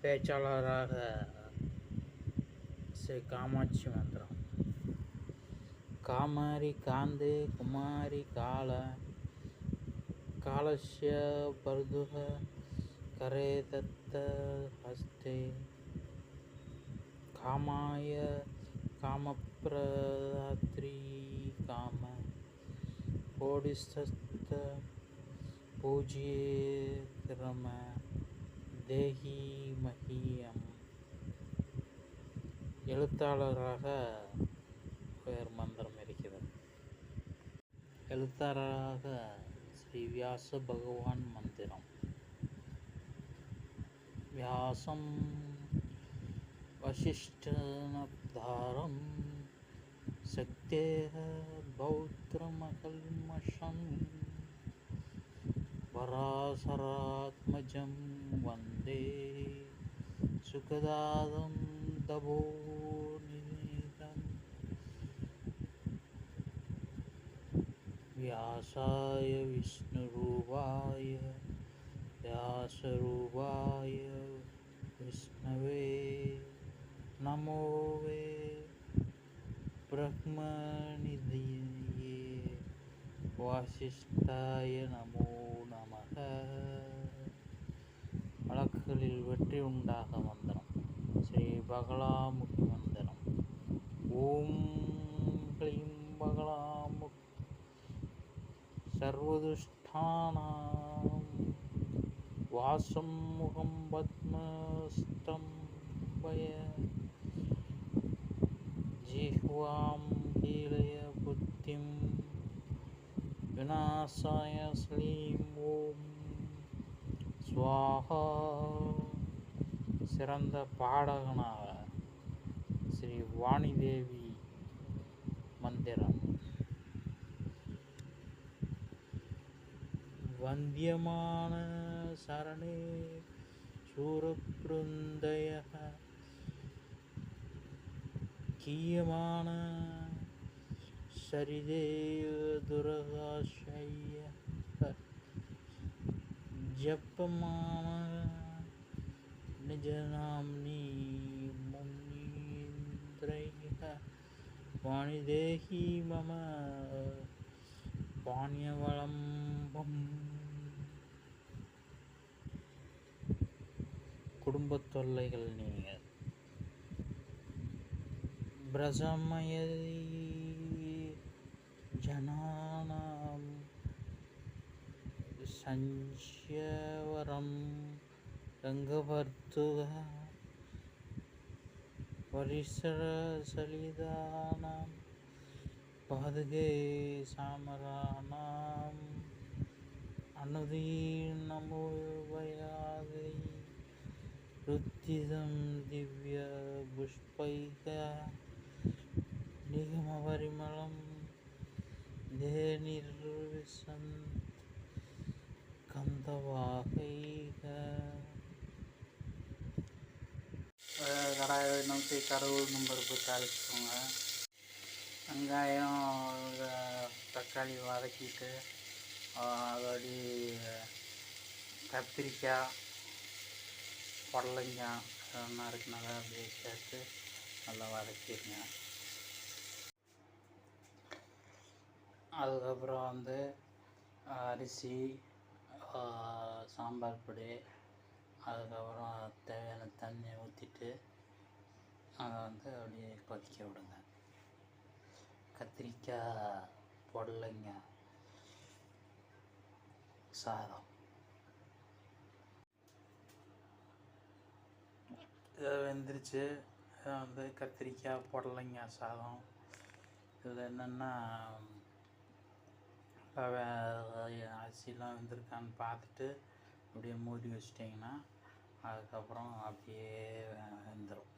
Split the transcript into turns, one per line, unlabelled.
பேச்சாளராக ஸ்ரீ காமாட்சி மந்திரம். காமாரி காந்தே குமாரி காலஸ்ய பர்துஹ கரே தத்த ஹஸ்தே காமாய காமப்ரதாத்ரி காம கோடிஸ்தஸ்த பூஜ்யேத்ரம தேஹி மஹியம். எழுத்தாளராக வேறு மந்திரம் இருக்கிறது. எழுத்தாளராக ஸ்ரீ வியாச பகவான் மந்திரம். வியாசம் வசிஷ்டநப்தாரம் சக்தேஹ பௌத்ரமகல்மஷம் பராசராத்மஜம் வந்தே சுகதாதம் தபோநிதம். வியாசாய விஷ்ணுரூபாய வியாசரூபாய விஷ்ணவே நமோ வே பிரம்மநிதியே வாசிஷ்டாய நமோ நமக. வழக்குகளில் வெற்றி உண்டாக மந்திரம். ஸ்ரீ பகலாமுகி மந்திரம். ஓம் க்ளீம் பகலாமுக் சர்வதுஷ்டானாம் வாசம் முகம் பத்மஸ்தம்பய ஜிஹ்வாம் கீலய புத்திம் விநாசாய ஸ்லீம் ஓம் ஸ்வாஹா. சிறந்த பாடகனாக ஸ்ரீ வாணிதேவி மந்திரம். வந்தியமான சரணே சூரப்ருந்தய கீயமான சரிதே துரகாஷய ஜப்பமான நிஜநாம்னி முனீந்திரைய வாணிதேஹி மம பாணியவலம்பம். குடும்பத் தொல்லைகள் நீங்க. பிரசமயதி ஜனானாம் சஞ்சியவரம் ரங்கபர்துக பரிசரசலிதானாம் பாதுகே சாமரானாம் அனுதீனமுபயாதை ருத்திதம் திவ்ய புஷ்பைக நிகமபரிமளம் தேநிர்விசந்த் கந்தவாகைக. கடாயை நோக்கி கடவுள் நம்பருக்கு தாளிச்சுக்கோங்க. வெங்காயம் தக்காளி வதக்கிட்டு அதோடி கத்திரிக்காய் புடலங்காய் அதெல்லாம் இருக்குனால அப்படியே சேர்த்து நல்லா வதக்கிடுங்க. அதுக்கப்புறம் அரிசி சாம்பார் பொடி அதுக்கப்புறம் தேவையான தண்ணி ஊற்றிட்டு அதை அப்படியே கொதிக்க விடுங்க. கத்திரிக்காய் புடலங்காய் சாதம் வெந்துருச்சு. கத்திரிக்காய் புடலங்காய் சாதம். இதில் என்னென்னா அரிசிலாம் வெந்திருக்கான்னு பார்த்துட்டு அப்படியே மூடி வச்சிட்டிங்கன்னா அதுக்கப்புறம் அப்படியே வெந்துடும்.